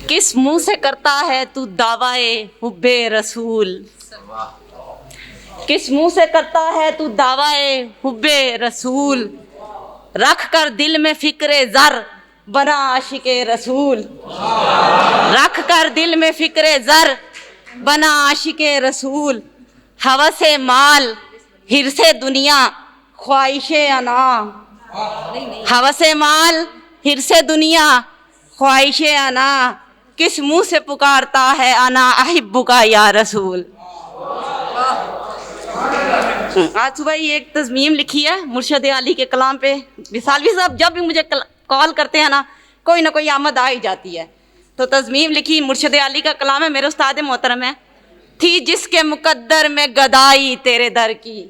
کس منہ سے کرتا ہے تو دعویٰ حب رسول، کس منہ سے کرتا ہے تو دعویٰ حب رسول، رکھ کر دل میں فکر زر بنا عاشق رسول، رکھ کر دل میں فکر زر بنا عاشق رسول، ہوس مال حرص دنیا خواہش انا، ہوس مال حرص دنیا خواہش انا، کس منہ سے پکارتا ہے انا احبک یا رسول۔ آج صبح ہی ایک تضمیم لکھی ہے مرشد علی کے کلام پہ، وصالوی صاحب جب بھی مجھے کال کرتے ہیں نا کوئی نہ کوئی آمد آ ہی جاتی ہے، تو تضمیم لکھی مرشد علی کا کلام ہے، میرے استاد محترم ہے، تھی جس کے مقدر میں گدائی تیرے در کی،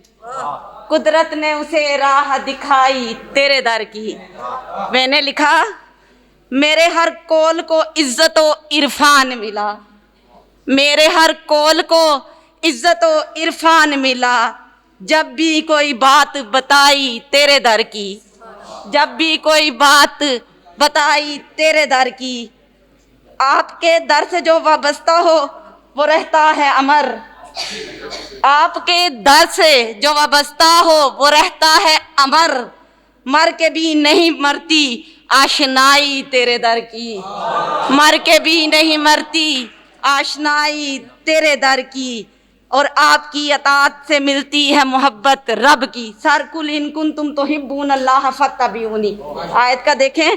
قدرت نے اسے راہ دکھائی تیرے در کی۔ میں نے لکھا میرے ہر قول کو عزت و عرفان ملا، میرے ہر قول کو عزت و عرفان ملا، جب بھی کوئی بات بتائی تیرے در کی، جب بھی کوئی بات بتائی تیرے در کی، آپ کے در سے جو وابستہ ہو وہ رہتا ہے امر، آپ کے در سے جو وابستہ ہو وہ رہتا ہے امر، مر کے بھی نہیں مرتی آشنائی تیرے در کی، مر کے بھی نہیں مرتی آشنائی تیرے در کی، اور آپ کی اطاعت سے ملتی ہے محبت رب کی، سر کل ان کنتم تحبون اللہ فاتبعونی، آیت کا دیکھیں،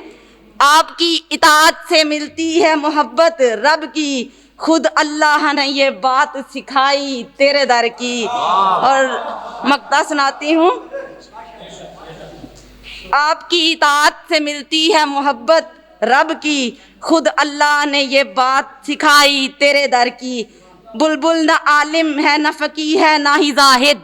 آپ کی اطاعت سے ملتی ہے محبت رب کی، خود اللہ نے یہ بات سکھائی تیرے در کی۔ اور مقطع سناتی ہوں، آپ کی اطاعت سے ملتی ہے محبت رب کی، خود اللہ نے یہ بات سکھائی تیرے در کی، بلبل نہ عالم ہے نہ فقیہ ہے نہ ہی زاہد،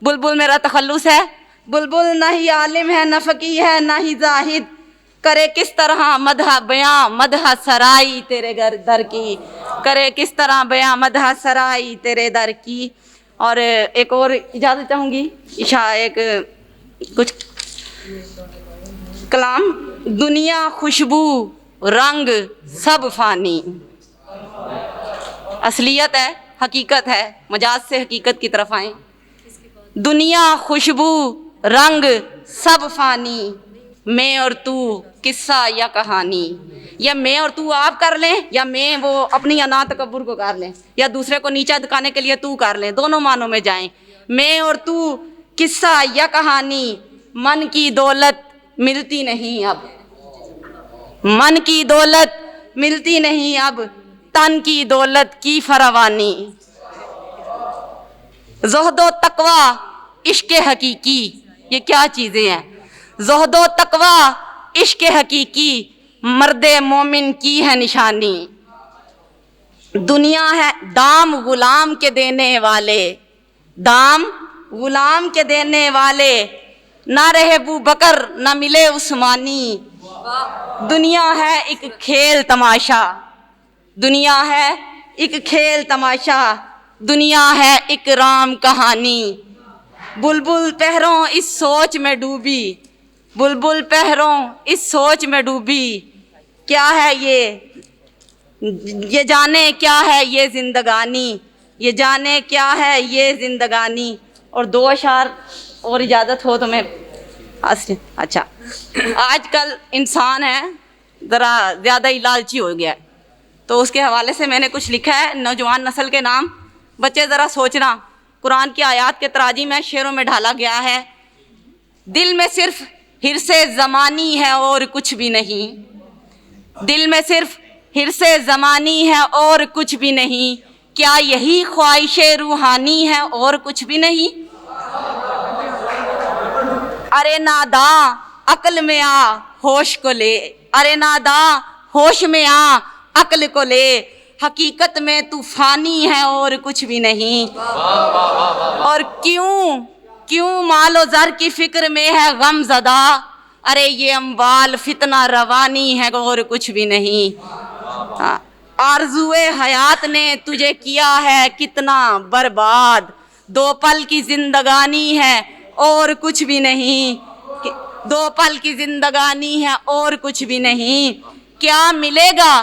بلبل میرا تخلص ہے، بلبل نہ ہی عالم ہے نہ فقیہ ہے نہ ہی زاہد، کرے کس طرح مدح بیاں مدح سرائی تیرے در کی، کرے کس طرح بیاں مدح سرائی تیرے در کی۔ اور ایک اور اجازت چاہوں گی، ایک کچھ کلام، دنیا خوشبو رنگ سب فانی، اصلیت ہے حقیقت ہے، مجاز سے حقیقت کی طرف آئیں، دنیا خوشبو رنگ سب فانی، میں اور تو قصہ یا کہانی، یا میں اور تو آپ کر لیں، یا میں وہ اپنی انا تکبر کو کر لیں، یا دوسرے کو نیچا دکھانے کے لیے تو کر لیں، دونوں معنوں میں جائیں، میں اور تو قصہ یا کہانی، من کی دولت ملتی نہیں اب، من کی دولت ملتی نہیں اب، تن کی دولت کی فراوانی، زہد و تقوی عشق حقیقی، یہ کیا چیزیں ہیں، زہد و تقوی عشق حقیقی، مرد مومن کی ہے نشانی، دنیا ہے دام غلام کے دینے والے، دام غلام کے دینے والے، نہ رہے ابو بکر نہ ملے عثمانی، دنیا ہے ایک کھیل تماشا، دنیا ہے ایک کھیل تماشا، دنیا ہے ایک رام کہانی، بلبل پہروں اس سوچ میں ڈوبی، بلبل پہروں اس سوچ میں ڈوبی، کیا ہے یہ جانے کیا ہے یہ زندگانی، یہ جانے کیا ہے یہ زندگانی۔ اور دو اشعار اور اجازت ہو تو میں اچھا، آج کل انسان ہے ذرا زیادہ ہی لالچی ہو گیا ہے، تو اس کے حوالے سے میں نے کچھ لکھا ہے، نوجوان نسل کے نام، بچے ذرا سوچنا، قرآن کی آیات کے تراجم میں شعروں میں ڈھالا گیا ہے، دل میں صرف حرص زمانی ہے اور کچھ بھی نہیں، دل میں صرف حرص زمانی ہے اور کچھ بھی نہیں، کیا یہی خواہش روحانی ہے اور کچھ بھی نہیں، ارے ناداں عقل میں آ ہوش کو لے، ارے ناداں ہوش میں آ عقل کو لے، حقیقت میں تو فانی ہے اور کچھ بھی نہیں، اور کیوں مال و زر کی فکر میں ہے غم زدہ، ارے یہ اموال فتنہ روانی ہے اور کچھ بھی نہیں، آرزوئے حیات نے تجھے کیا ہے کتنا برباد، دو پل کی زندگانی ہے اور کچھ بھی نہیں، دو پل کی زندگانی ہے اور کچھ بھی نہیں، کیا ملے گا